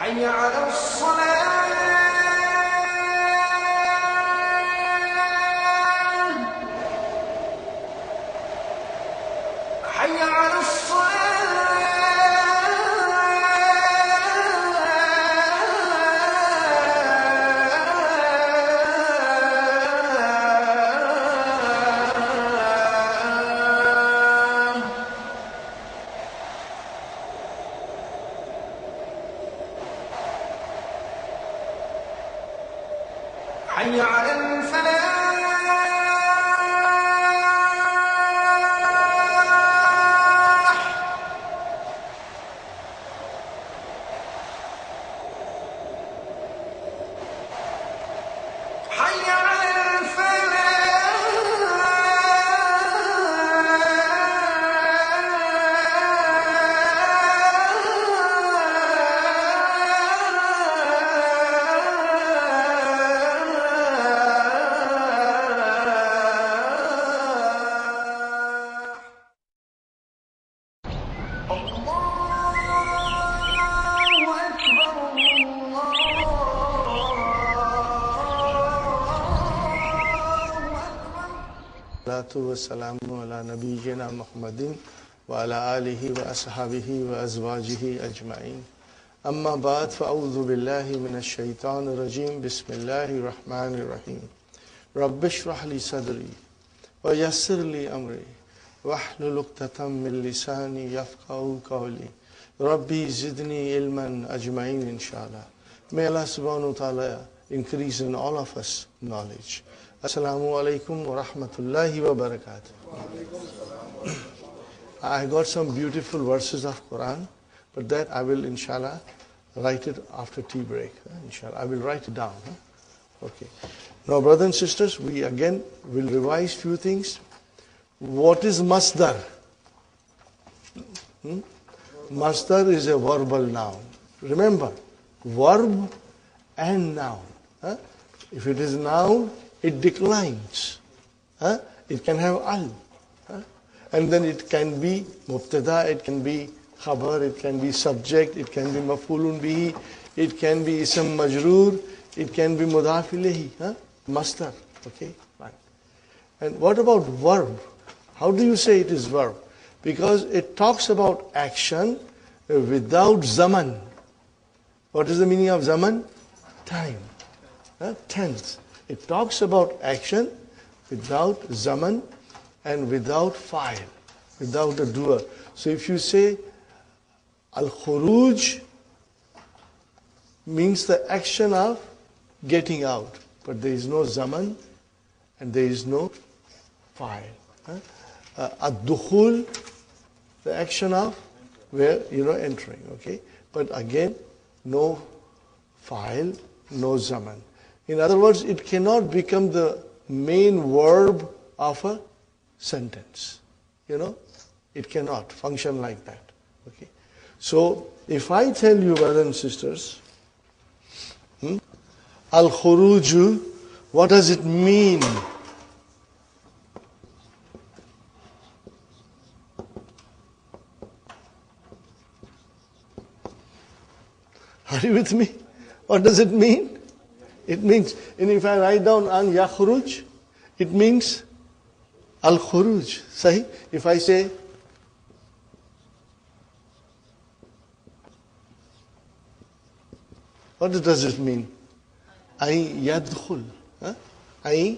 حي على الصلاة حي على حي على الفلاح حي على والسلام على نبينا محمد وعلى آله وأصحابه وأزواجه أجمعين أما بعد فأعوذ بالله من الشيطان الرجيم بسم الله الرحمن الرحيم رب اشرح لي صدري ويسر لي أمري واحلل عقدة من لساني يفقهوا قولي ربي زدني علما أجمعين inshallah. May Allah subhanahu wa ta'ala increase in all of us knowledge. Assalamu alaikum wa rahmatullahi wa barakatuh. I got some beautiful verses of Quran, but that I will inshallah write it after tea break. Inshallah, I will write it down. Okay. Now, brothers and sisters, we again will revise few things. What is masdar? Masdar is a verbal noun. Remember, verb and noun. If it is noun, it declines. It can have al. And then it can be mubtada, it can be khabar, it can be subject, it can be maf'ulun bihi, it can be ism majroor, it can be mudaf ilayhi. Masdar. Okay? Right. And what about verb? How do you say it is verb? Because it talks about action without zaman. What is the meaning of zaman? Time. Tense. It talks about action without zaman and without fa'il, without a doer. So if you say al-khuruj means the action of getting out, but there is no zaman and there is no fa'il. Ad-dukhul, the action of where entering, okay? But again, no fa'il, no zaman. In other words, it cannot become the main verb of a sentence. It cannot function like that. Okay. So, if I tell you, brothers and sisters, al-khuruju, what does it mean? Are you with me? What does it mean? It means, and if I write down an yakhruj, it means al-khuruj. Sahi? If I say, what does it mean? Ay yadkhul. Huh? Ay.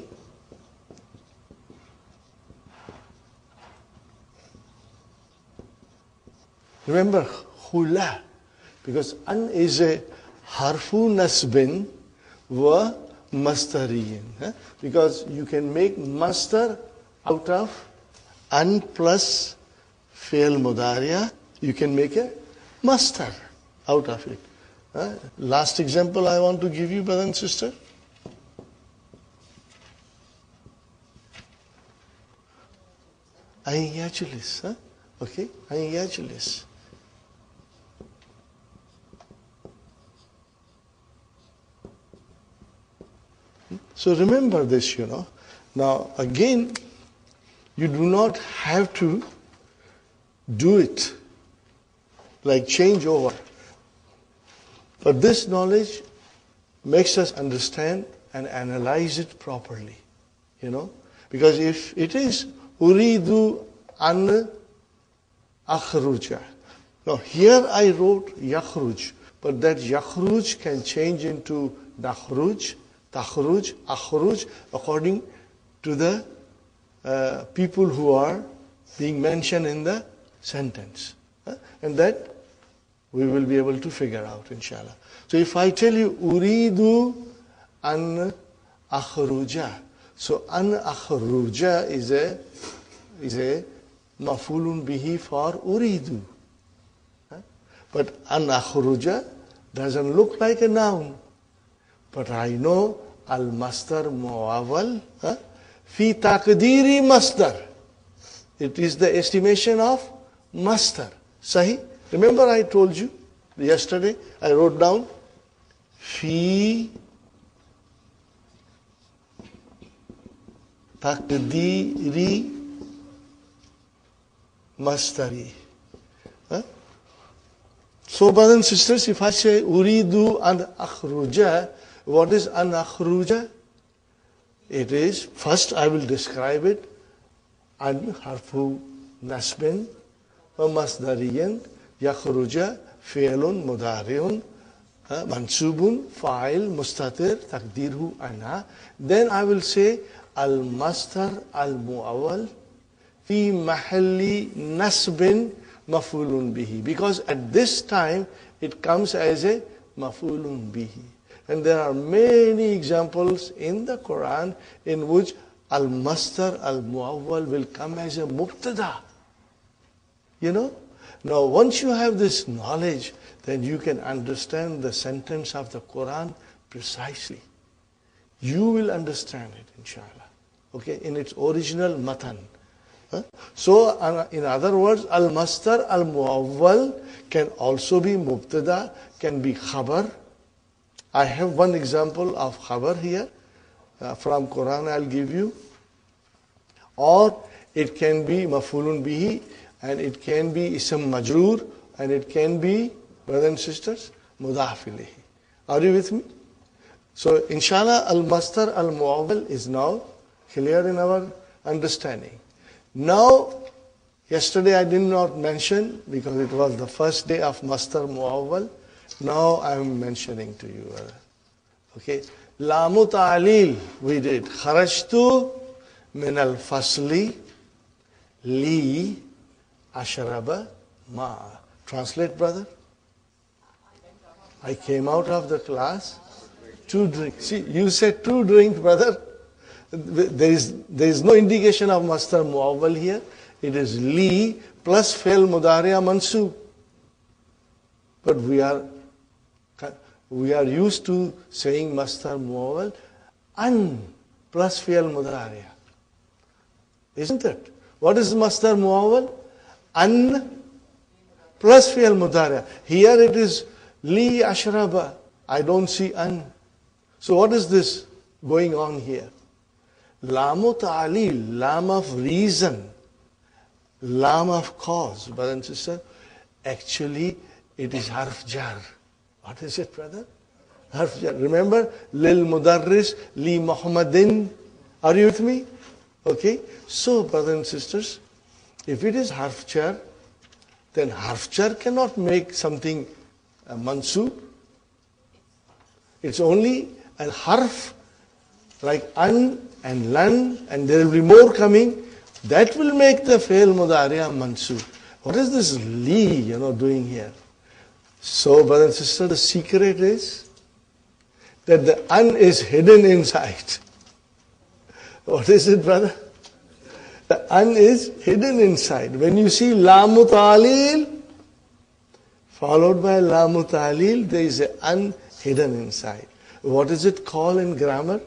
Remember, khula. Because an is a harfu nasbin wa mastariyin. Huh? Because you can make mastar out of an plus fi'l mudariya. You can make a mastar out of it. Last example I want to give you, brother and sister. Ay yajlis. Huh? Okay? Ay yajlis. So remember this, Now, again, you do not have to do it like change over. But this knowledge makes us understand and analyze it properly, Because if it is uridu an akhruja. Now, here I wrote yakhruj, but that yakhruj can change into nakhruj, takhruj, akhruj, according to the people who are being mentioned in the sentence. And that we will be able to figure out, inshallah. So if I tell you, uridu an akhruja. So an akhruja is a mafulun bihi for uridu. But an akhruja doesn't look like a noun. But I know al-masdar muawwal fi taqdiri masdar. It is the estimation of masdar. Sahi? Remember I told you yesterday, I wrote down fi taqdiri masdari. So brothers and sisters, if I say uridu an akhruja, what is an akhruja? It is, first I will describe it, an harfu nasbin wa masdariyan yakhruja fi'lun mudari'un mansubun fa'il mustatir taqdirhu ana. Then I will say al-masdar al-mu'awwal fi mahalli nasbin maf'ulun bihi, because at this time it comes as a maf'ulun bihi. And there are many examples in the Quran in which al-masdar al-muawwal will come as a mubtada. Now once you have this knowledge, then you can understand the sentence of the Quran precisely. You will understand it, inshallah. Okay, in its original matan. So, in other words, al-masdar al-muawwal can also be mubtada, can be khabar. I have one example of khabar here from Quran I'll give you. Or it can be maf'ulun bihi, and it can be ism majroor, and it can be, brothers and sisters, mudaf ilayhi. Are you with me? So, inshallah, al-masdar al-muawwal is now clear in our understanding. Now, yesterday I did not mention because it was the first day of Masdar Muawwal. Now I am mentioning to you. Okay. Lamu ta'lil we did. Kharajtu min al-fasli li ashraba ma. Translate, brother. I came out of the class to drink. See, you said to drink, brother. There is no indication of masdar muawwal here. It is li plus fi'l mudari'a mansub. But we are used to saying masdar muawwal an plus fi'l mudari'a. Isn't it? What is masdar muawwal? An plus fi'l mudari'a. Here it is li ashraba. I don't see an. So what is this going on here? Lamu ta'lil, lam of reason, lam of cause, brother and sister, actually it is harf jar. What is it, brother? Harf jar. Remember, lil mudarris li Muhammadin. Are you with me? Okay. So, brothers and sisters, if it is harf jar, then harf jar cannot make something mansub. It's only a harf like an and lan, and there will be more coming. That will make the fail mudari'a mansub. What is this li, doing here? So, brothers and sisters, the secret is that the an is hidden inside. What is it, brother? The an is hidden inside. When you see lamu ta'lil, followed by lamu ta'lil, there is an an hidden inside. What is it called in grammar?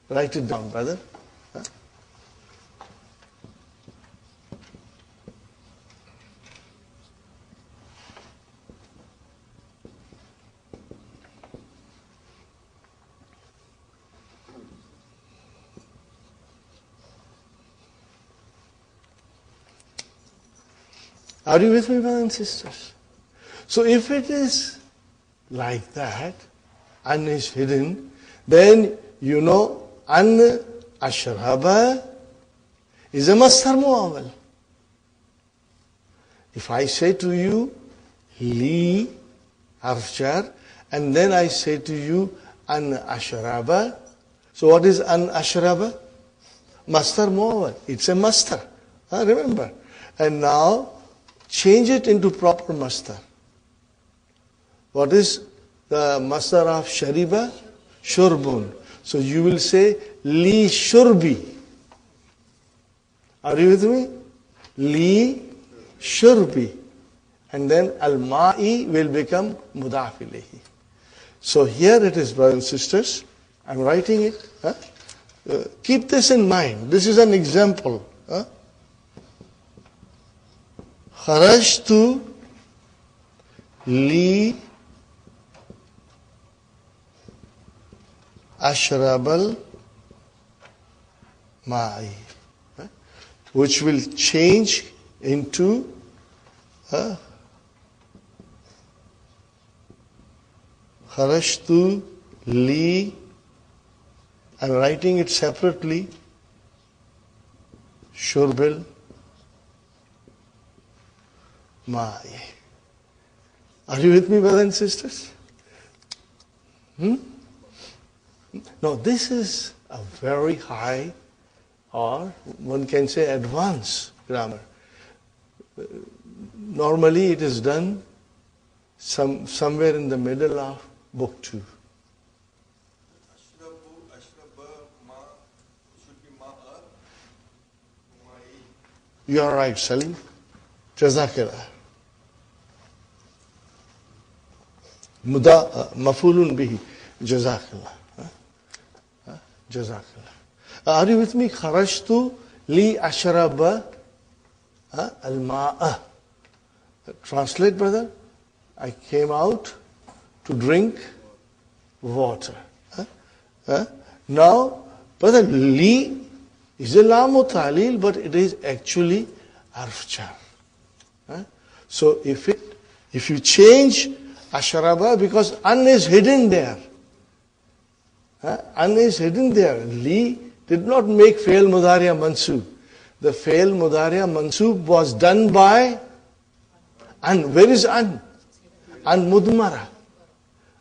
Write it down, brother. Huh? Are you with me, brothers and sisters? So if it is like that, an is hidden, then an ashraba is a masdar muawwal. If I say to you, li harf jar, and then I say to you, an ashraba, so what is an ashraba? Masdar muawwal. It's a masdar. Remember. And now, change it into proper masdar. What is the masdar of shariba? Shurbun. So you will say, li shurbi. Are you with me? Li shurbi. And then al-ma'i will become mudaf ilayhi. So here it is, brothers and sisters. I'm writing it. Keep this in mind. This is an example. Kharajtu li ashrabal ma'i, which will change into kharajtu li, I'm writing it separately, shurbil ma'i. Are you with me, brothers and sisters? No, this is a very high, or one can say advanced grammar. Normally it is done somewhere in the middle of book 2. You are right, Salim. Jazakillah. Mafulun bihi. Jazakillah. Jazakillah. Are you with me? Kharajtu li ashraba al-ma'a. Translate, brother. I came out to drink water. Now, brother, li is a lamu ta'lil, but it is actually harf jar. So if you change ashraba, because an is hidden there. An is hidden there. Li did not make fail mudariya mansub. The fail mudariya mansub was done by an. Where is an? An mudmara.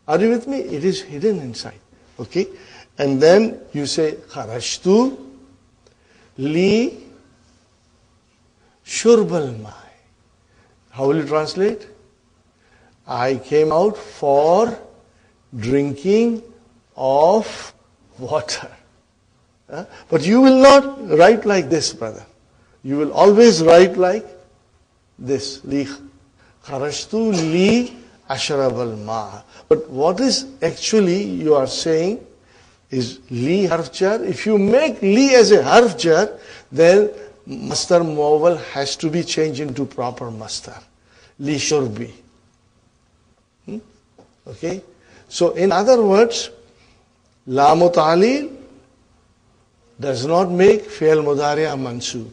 Are you with me? It is hidden inside. Okay? And then you say kharajtu li shurbal mai. How will you translate? I came out for drinking of water. But you will not write like this, brother. You will always write like this. Li kharajtu li ashrab al-ma. But what is actually you are saying is li harf jar. If you make li as a harf jar, then masdar muawwal has to be changed into proper masdar. Li shurbi. Okay? So in other words, lamu ta'lil does not make fi'l mudari'a mansub.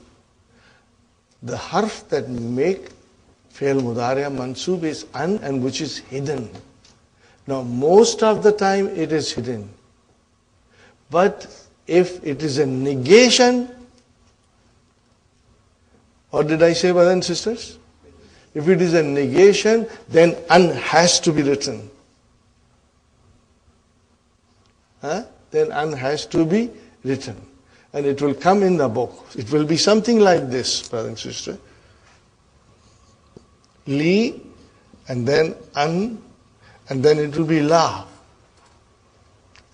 The harf that make fi'l mudari'a mansub is an, and which is hidden. Now, most of the time it is hidden. But if it is a negation, what did I say, brothers and sisters? If it is a negation, then an has to be written. Then an has to be written. And it will come in the book. It will be something like this, brother and sister. Li, and then an, and then it will be la.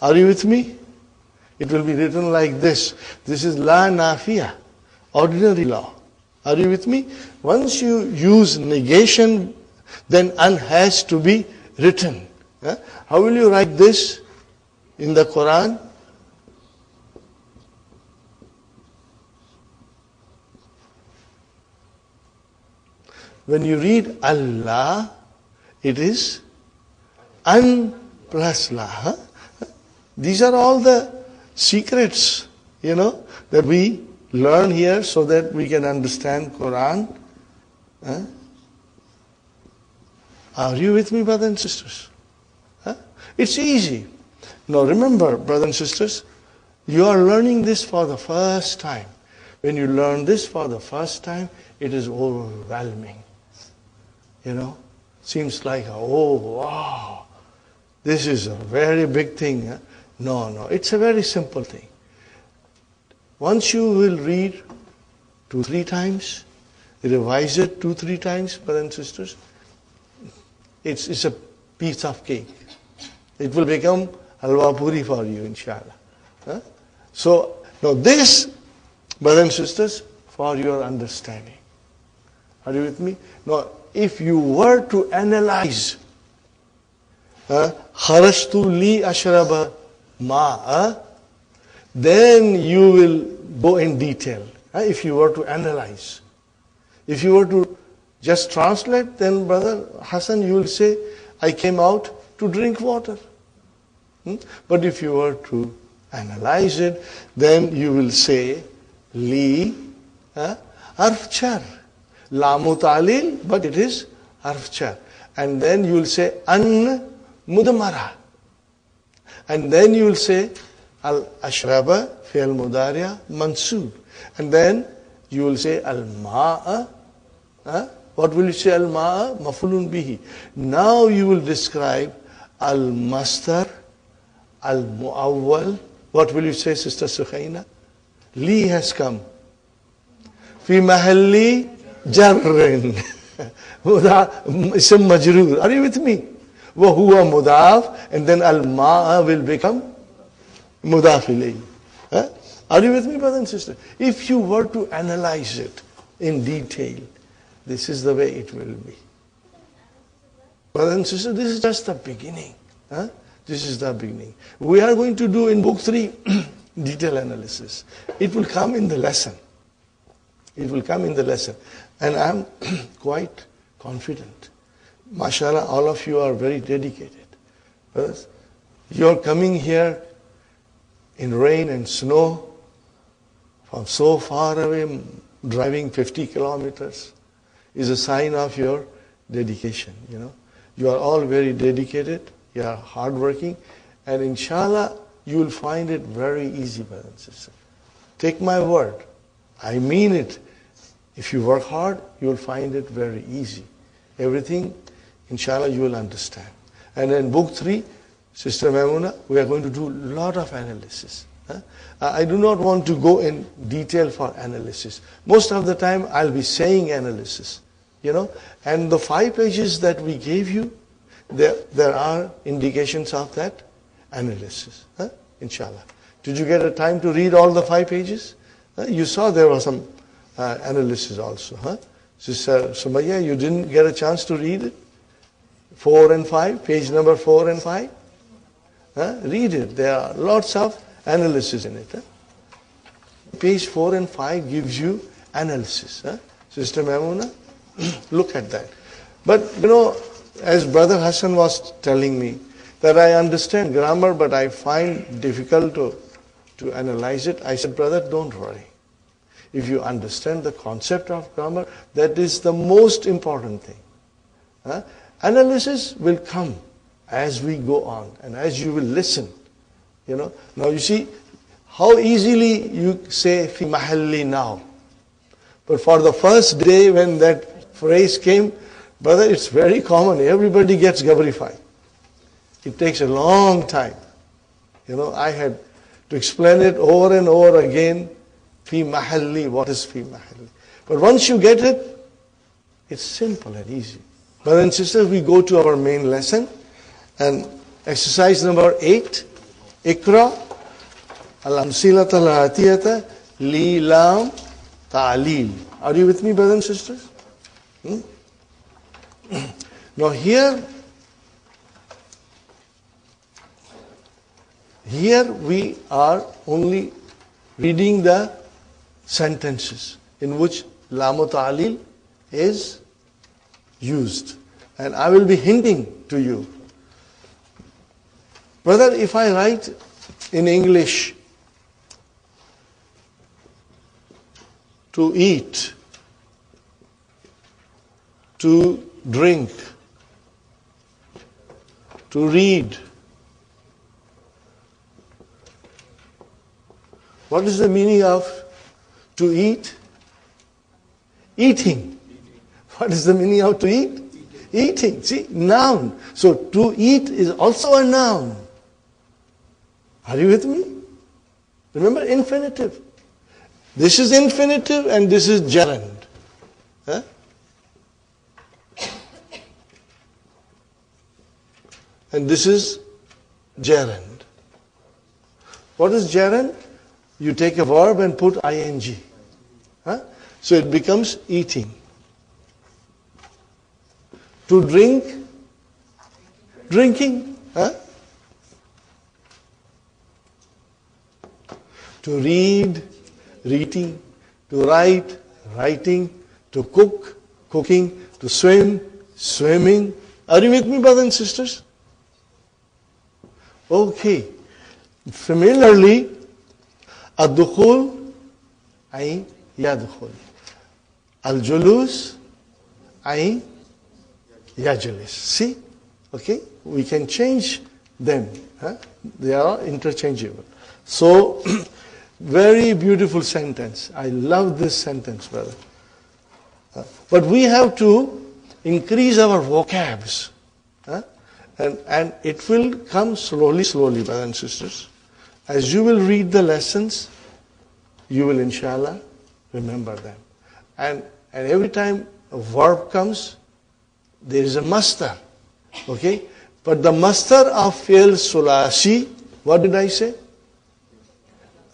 Are you with me? It will be written like this. This is la nafiya, ordinary law. Are you with me? Once you use negation, then an has to be written. How will you write this in the Quran? When you read Allah, it is an plus la. These are all the secrets, that we learn here so that we can understand Quran. Are you with me, brothers and sisters? It's easy. Now remember, brothers and sisters, you are learning this for the first time. When you learn this for the first time, it is overwhelming. Seems like, oh wow, this is a very big thing. No, it's a very simple thing. Once you will read 2-3 times, revise it 2-3 times, brothers and sisters, it's a piece of cake. It will become halwa puri for you, inshallah. So, now this, brothers and sisters, for your understanding. Are you with me? Now, if you were to analyze, kharajtu li ashraba ma, then you will go in detail. If you were to analyze. If you were to just translate, then Brother Hassan, you will say, I came out to drink water. But if you were to analyze it, then you will say, li arfchar. La mutalil, but it is arfchar. And then you will say, an mudamara. And then you will say, al-ashraba, fi'al mudariya, mansub. And then you will say, al-ma'a. What will you say, al-ma'a? Mafulun bihi. Now you will describe al-mastar, al-mu'awwal. What will you say, Sister Sukhaina? Li has come. Fi mahalli jarrin. Ism majroor. Are you with me? Wa huwa mudaf, and then al-ma'a will become mudaf ilayhi. Are you with me, brother and sister? If you were to analyze it in detail, this is the way it will be. Brother and sister, this is just the beginning. This is the beginning. We are going to do in book 3 detail analysis. It will come in the lesson. It will come in the lesson. And I'm quite confident. MashaAllah, all of you are very dedicated. Brothers, you're coming here in rain and snow from so far away, driving 50 kilometers is a sign of your dedication. You are all very dedicated, you are hardworking, and inshallah you will find it very easy, brothers and sisters. Take my word, I mean it. If you work hard, you will find it very easy. Everything, inshallah, you will understand. And in book 3, Sister Maimuna, we are going to do a lot of analysis. I do not want to go in detail for analysis. Most of the time, I'll be saying analysis. And the 5 pages that we gave you, there are indications of that analysis. Inshallah. Did you get a time to read all the 5 pages? You saw there was some analysis also. Sister Sumaya, you didn't get a chance to read it? 4 and 5, page number 4 and 5. Read it. There are lots of analysis in it. Page 4 and 5 gives you analysis. Sister Maimuna, look at that. But as Brother Hassan was telling me, that I understand grammar, but I find difficult to analyze it. I said, brother, don't worry. If you understand the concept of grammar, that is the most important thing. Analysis will come as we go on and as you will listen. Now you see how easily you say fi mahalli now. But for the first day when that phrase came, brother, it's very common. Everybody gets gabrified. It takes a long time. I had to explain it over and over again. Fi mahalli, what is fi mahalli? But once you get it, it's simple and easy. Brothers and sisters, we go to our main lesson. And exercise number 8, Ikra al-amsilat al-atiyata li lam ta'lil. Are you with me, brothers and sisters? Now here we are only reading the sentences in which lam ta'lil is used. And I will be hinting to you. Brother, if I write in English, to eat, to drink, to read, what is the meaning of to eat? Eating. What is the meaning of to eat? Eating. See, noun. So to eat is also a noun. Are you with me? Remember, infinitive. This is infinitive and this is gerund. Huh? And this is gerund. What is gerund? You take a verb and put ing. Huh? So it becomes eating. To drink, drinking. Huh? To read, reading. To write, writing. To cook, cooking. To swim, swimming. Are you with me, brothers and sisters? Okay. Similarly, ad-dukhul ay yadkhul. Al-julus ay yajlis. See? Okay? We can change them. Huh? They are interchangeable. So, very beautiful sentence. I love this sentence, brother. But we have to increase our vocabs. Huh? And it will come slowly, brothers and sisters. As you will read the lessons, you will, inshallah, remember them. And every time a verb comes, there is a masdar. Okay? But the masdar of fi'l sulasi, what did I say?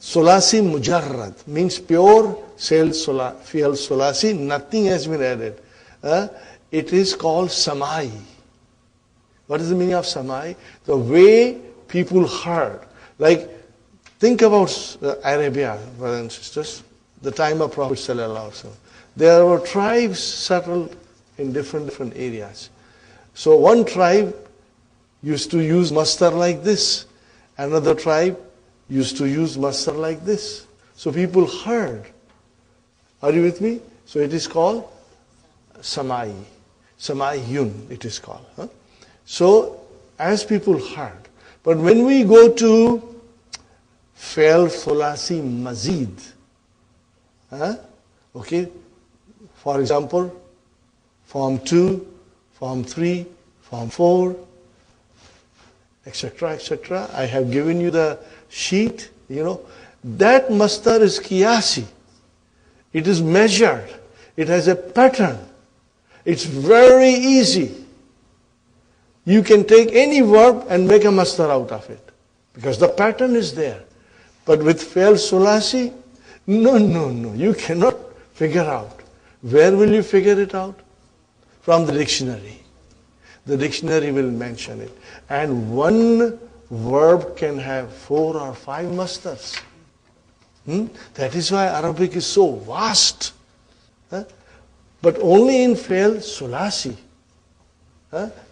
Sulasi mujarrad, means pure fi'l sulasi, nothing has been added. It is called samai. What is the meaning of samai? The way people heard. Like, think about Arabia, brothers and sisters, the time of Prophet ﷺ. There were tribes settled in different areas. So one tribe used to use masdar like this. Another tribe used to use masdar like this. So people heard. Are you with me? So it is called samai. Samayun it is called. Huh? So as people heard. But when we go to fi'l thulasi mazid, okay, for example, form 2, form 3, form 4, etc., etc. I have given you the sheet, That masdar is qiyasi. It is measured. It has a pattern. It's very easy. You can take any verb and make a masdar out of it. Because the pattern is there. But with fi'l sulasi, no. You cannot figure out. Where will you figure it out? From the dictionary. The dictionary will mention it. And one verb can have 4 or 5 masdars. That is why Arabic is so vast. But only in fi'l sulasi.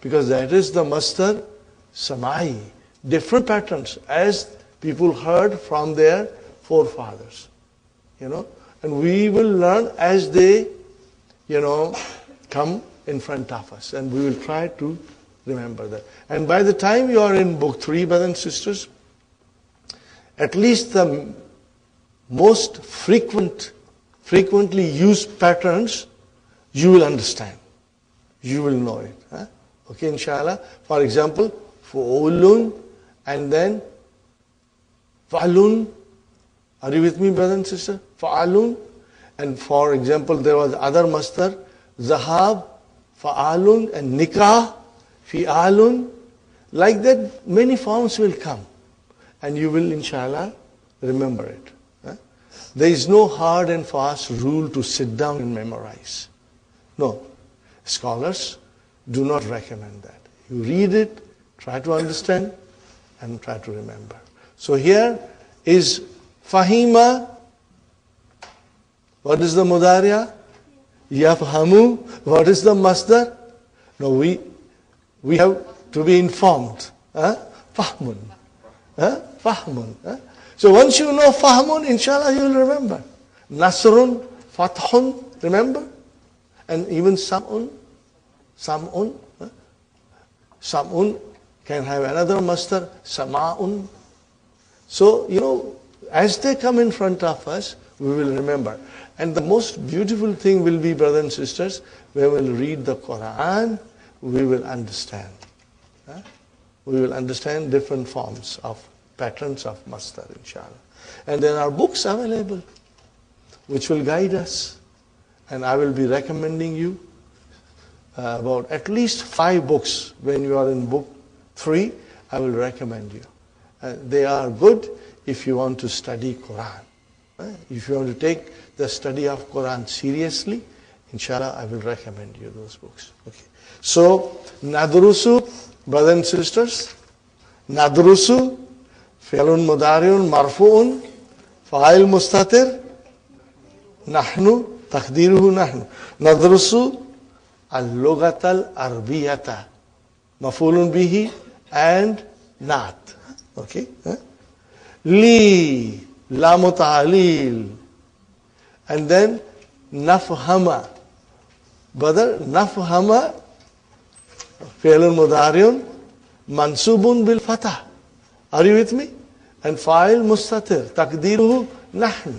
Because that is the masdar samai. Different patterns as people heard from their forefathers. And we will learn as they, come in front of us. And we will try to remember that. And by the time you are in book 3, brothers and sisters, at least the most frequently used patterns, you will understand. You will know it. Huh? Okay, inshallah. For example, fu'ulun and then fa'alun. Are you with me, brother and sister? Fa'alun. And for example, there was other masdar, zahab, fa'alun, and nikah, fi'alun. Like that, many forms will come. And you will, inshallah, remember it. Huh? There is no hard and fast rule to sit down and memorize. No. Scholars do not recommend that. You read it, try to understand, and try to remember. So here is fahima. What is the mudariya? Yafhamu. What is the masdar? No, we have to be informed. Fahmun. Fahmun. So once you know fahmun, inshallah you will remember. Nasrun, fathun, remember? And even sam'un. Sam'un can have another masdar, sama'un. So, as they come in front of us, we will remember. And the most beautiful thing will be, brothers and sisters, we will read the Quran, we will understand. We will understand different forms of patterns of masdar, inshallah. And there are books available which will guide us. And I will be recommending you about at least 5 books. When you are in book 3, I will recommend you. They are good if you want to study Quran. If you want to take the study of Quran seriously, inshallah, I will recommend you those books. Okay. So, nadrusu, brothers and sisters, nadrusu, fi'lun mudari'un marfu'un, fa'il mustatir, nahnu, taqdiruhu nahnu. Nadrusu al-lughat al-arbiyata, maf'ulun bihi and nat. Okay? Li, lamu ta'lil. And then nafhama. Brother, nafhama, fi'lun mudari'un, mansubun bil fatah. Are you with me? And fa'il mustatir, taqdiruhu nahnu.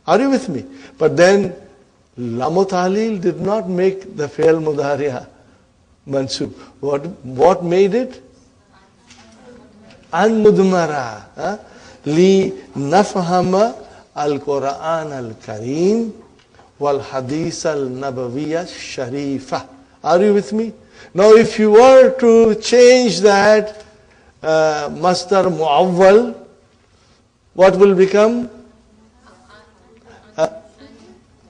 Are you with me? But then lamu ta'lil did not make the fi'l mudari'a mansub. What made it? An-mudmara. Li nafhama al-Quran al-Kareem wal hadith al-Nabawiyya Sharifa. Are you with me? Now if you were to change that masdar mu'awwal, what will become?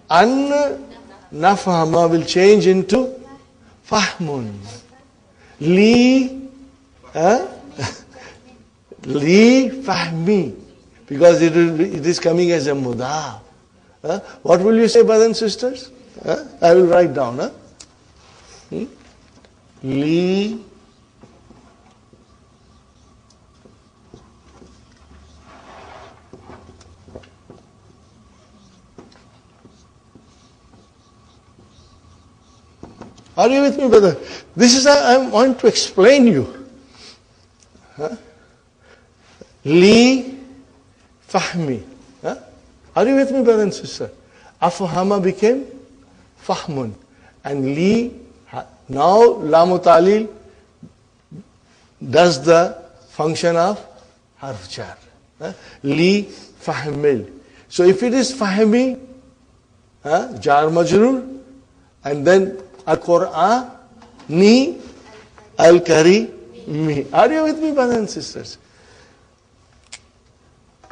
An-nafhama will change into fahmun. Li fahmi. Because it is coming as a mudaf. What will you say, brothers and sisters? I will write down. Li Are you with me, brother? This is I want to explain you. Li fahmi. Are you with me, brother and sister? Afhama became fahmun. And li, now lamu ta'lil does the function of harf jar. Li fahmil. So if it is fahmi, jar majrur, and then al-Qur'an, ni, al-Karimi. Are you with me, brothers and sisters?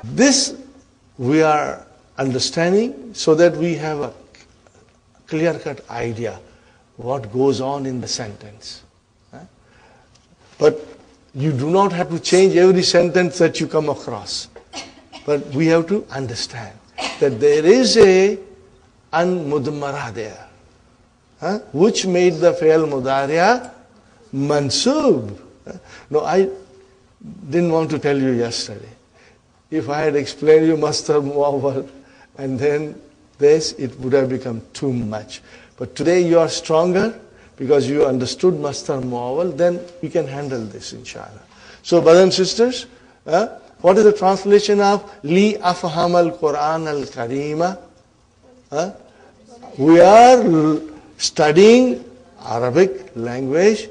This we are understanding so that we have a clear-cut idea what goes on in the sentence. But you do not have to change every sentence that you come across. But we have to understand that there is a an-mudmara there. Which made the fi'l mudari'a mansub. No, I didn't want to tell you yesterday. If I had explained you masdar muawwal and then this, it would have become too much. But today you are stronger. because you understood Master Muawwal, then we can handle this, inshallah. So, brothers and sisters, what is the translation of Li Afham al-Quran al-Karima? We are studying Arabic language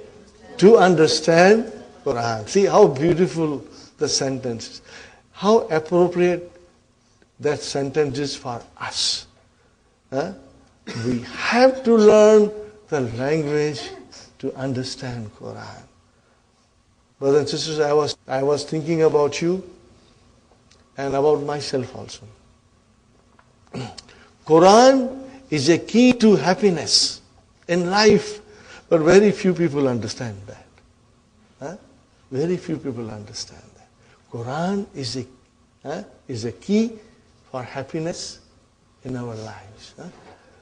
to understand Quran. See how beautiful the sentence is. How appropriate that sentence is for us. We have to learn the language to understand Quran. Brothers and sisters, I was thinking about you and about myself also. Quran is a key to happiness in life, but very few people understand that. Very few people understand that. Quran is a key for happiness in our lives.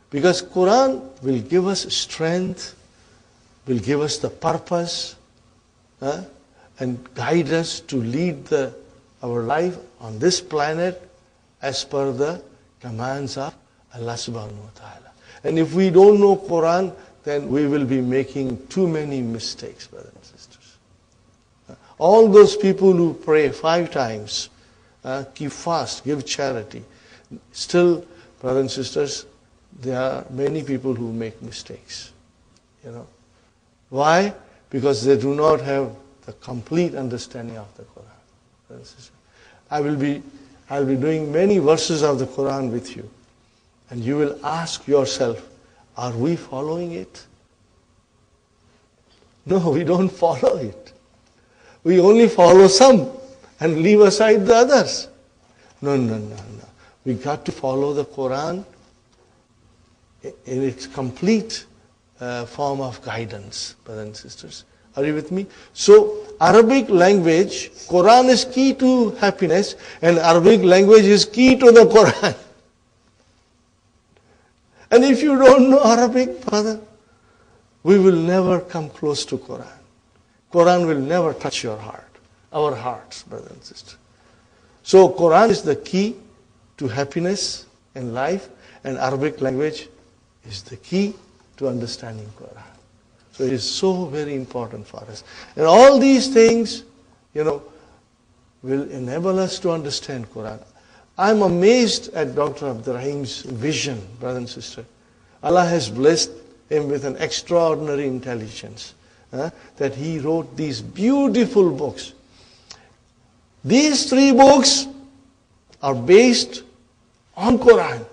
Because Quran will give us strength, will give us the purpose, and guide us to lead our life on this planet as per the commands of Allah subhanahu wa ta'ala. And if we don't know Quran, then we will be making too many mistakes, brothers and sisters. All those people who pray 5 times, keep fast, give charity, still, brothers and sisters, there are many people who make mistakes. Why? Because they do not have the complete understanding of the Quran. I will be doing many verses of the Quran with you. And you will ask yourself, are we following it? No, we don't follow it. We only follow some and leave aside the others. No. We got to follow the Quran in its complete form of guidance, brothers and sisters. Are you with me? So, Arabic language, Quran is key to happiness, and Arabic language is key to the Quran. And if you don't know Arabic, brother, we will never come close to Quran. Quran will never touch your heart, our hearts, brothers and sisters. So, Quran is the key to happiness in life, and Arabic language is the key to understanding Quran. So it is so very important for us. And all these things, will enable us to understand Quran. I'm amazed at Dr. Abdurrahim's vision, brother and sister. Allah has blessed him with an extraordinary intelligence, that he wrote these beautiful books. These 3 books are based on Quran.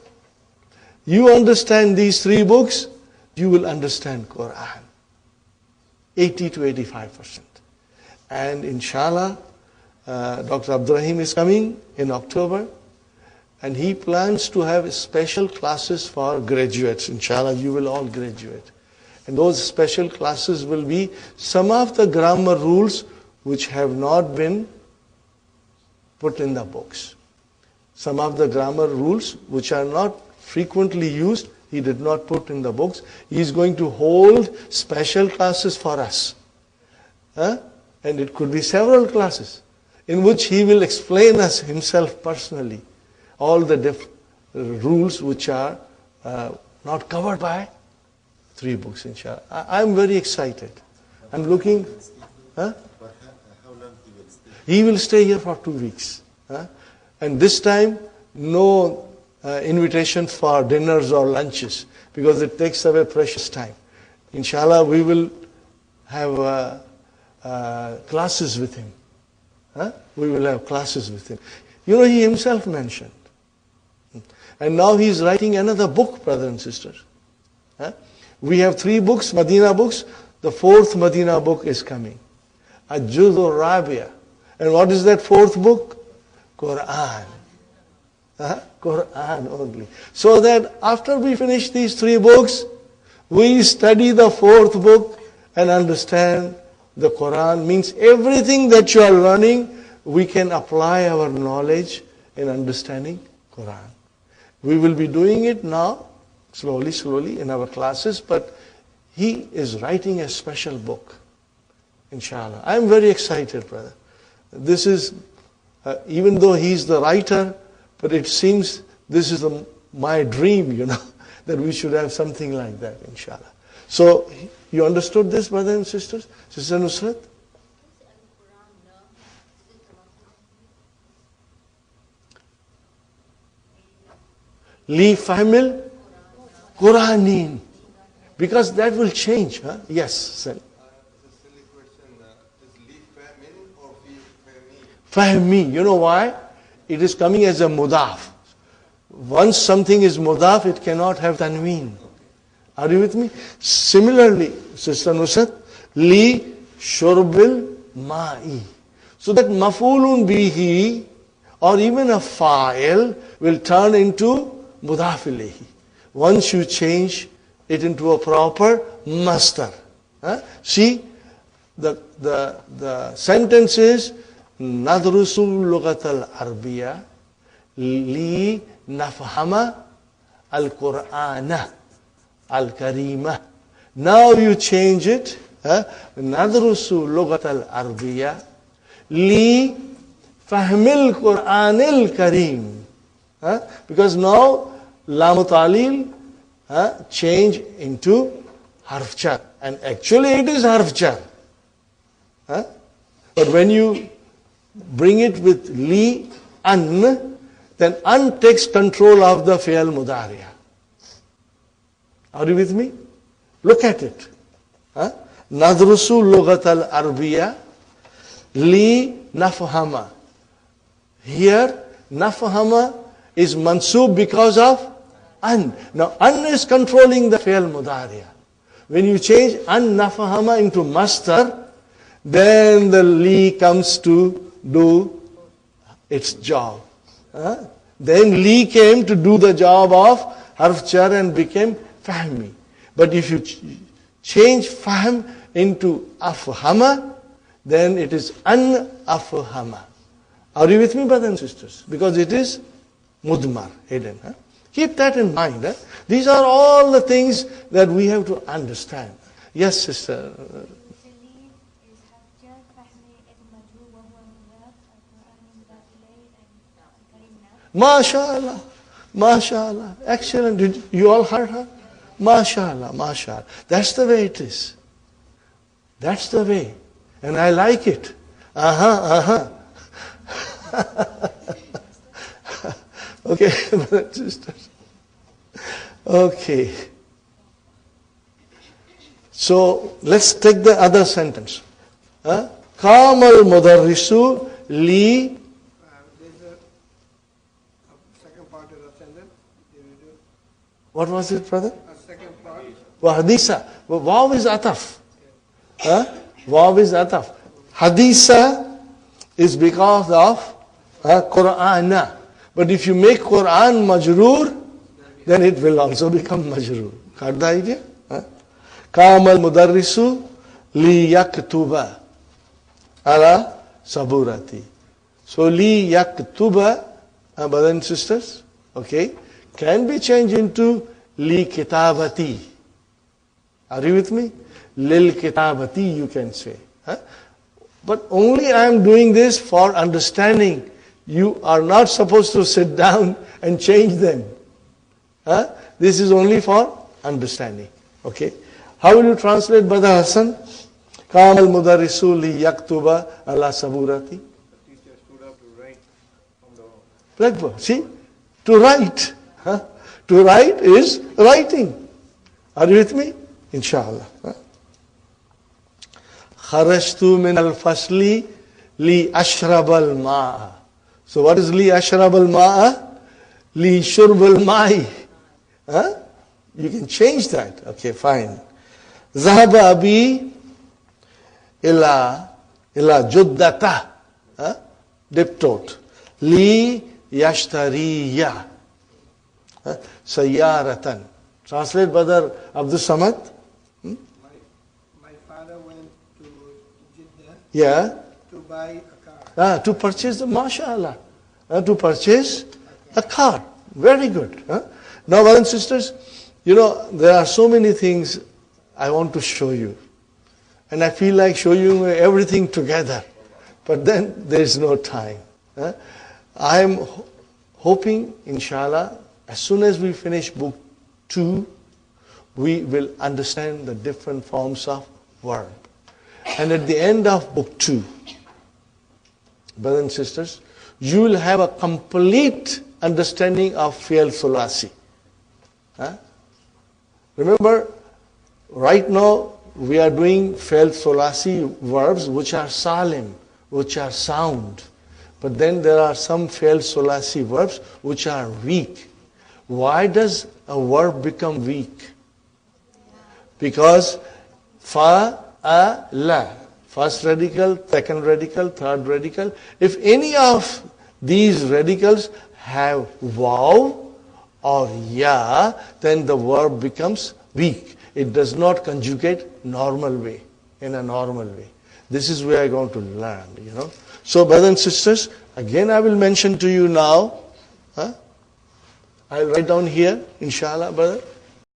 You understand these 3 books, you will understand Quran. 80 to 85%. And inshallah, Dr. Abdurrahim is coming in October, and he plans to have special classes for graduates. Inshallah, you will all graduate. And those special classes will be some of the grammar rules which have not been put in the books. Some of the grammar rules which are not frequently used, he did not put in the books. He is going to hold special classes for us. And it could be several classes in which he will explain us himself personally all the rules which are not covered by 3 books, inshallah. I'm very excited. I'm looking. How long he will stay? He will stay here for 2 weeks. And this time, no invitation for dinners or lunches, because it takes away precious time. Inshallah, we will have classes with him. We will have classes with him. He himself mentioned. And now he is writing another book, brothers and sisters. We have 3 books, Madina books. The 4th Madina book is coming. Al-Juz al-Rabia. And what is that 4th book? Quran. Quran only. So that after we finish these 3 books, we study the 4th book and understand the Quran. Means everything that you are learning, we can apply our knowledge in understanding Quran. We will be doing it now, slowly in our classes, but he is writing a special book, inshallah. I am very excited, brother. This is, even though he's the writer, but it seems this is my dream, that we should have something like that, inshallah. So, you understood this, brothers and sisters? Sister Nusrat? Li fahmil Quranin. Because that will change. Huh? Yes, sir. It's a silly question. Is leaf famin or fahmi? Fahmi. You know why? It is coming as a mudaf. Once something is mudaf, it cannot have tanween. Are you with me? Similarly, Sister Nusrat, li shurbil ma'i. So that maf'ulun bihi or even a fa'il will turn into mudaf ilayhi. Once you change it into a proper masdar. See, the sentence is nadrusu lughat al-arabiyya li nafhama al-Qur'ana al-Karima. Now you change it. Nadrusu lughat al-arabiyya li fahmil Qur'an al-Karim. Because now lam ta'lil change into harf jar. And actually it is harf jar. But when you bring it with li, an, then an takes control of the fi'al mudariya. Are you with me? Look at it. Nadrusu lughat al-arabiyya li nafhama. Here, nafhama is mansub because of an. Now, an is controlling the fi'al mudariya. When you change an nafhama into masdar, then the li comes to do its job. Then li came to do the job of harf jar and became fahmi. But if you change fahm into afhama, then it is an-afhama. Are you with me, brothers and sisters? Because it is mudmar, hidden. Keep that in mind. These are all the things that we have to understand. Yes, sister. MashaAllah. MashaAllah. Excellent. Did you all heard her? MashaAllah. MashaAllah. That's the way it is. That's the way. And I like it. Okay, brothers and sisters. Okay. So, let's take the other sentence. Kamal mudarrisu li. There's a second part of the sentence. What was it, brother? A second part. Hadisa. Waw is ataf. Waw is ataf. Hadisa is because of Qur'ana. But if you make Qur'an majroor, then it will also become majroor. Got the idea? Kamal mudarrisu li yaktuba ala saburati. So li yaktuba, brothers and sisters, okay, can be changed into li kitabati. Are you with me? Lil kitabati you can say. But only I am doing this for understanding. You are not supposed to sit down and change them. This is only for understanding. Okay. How will you translate, Brother Hassan? Kamal mudarrisu li yaktuba ala saburati. The teacher stood up to write from the Blackboard. See? To write. To write is writing. Are you with me? Inshallah. Kharajtu min al-fasli li ashrab al-ma'a. So what is li ashrab al-ma'a? Li shurb al-ma'i. You can change that. Okay, fine. Zahaba abi ila juddata. Diptot. Li yashtariya. Sayyaratan. Translate, Brother Abdul Samad. My father went to Jeddah Yeah. to buy a car. To purchase, mashallah. To purchase a car. Very good. Now, brothers and sisters, there are so many things I want to show you. And I feel like showing you everything together. But then there is no time. I am hoping, inshallah, as soon as we finish book 2, we will understand the different forms of verb. And at the end of book 2, brothers and sisters, you will have a complete understanding of fi'l thulasi. Remember, right now we are doing fi'l thulasi verbs which are salim, which are sound. But then there are some fi'l thulasi verbs which are weak. Why does a verb become weak? Because fa-a-la, first radical, second radical, third radical. If any of these radicals have waw or ya, then the verb becomes weak. It does not conjugate normal way, in a normal way. This is where I'm going to learn, So, brothers and sisters, again I will mention to you now. I'll write down here, inshallah, brother.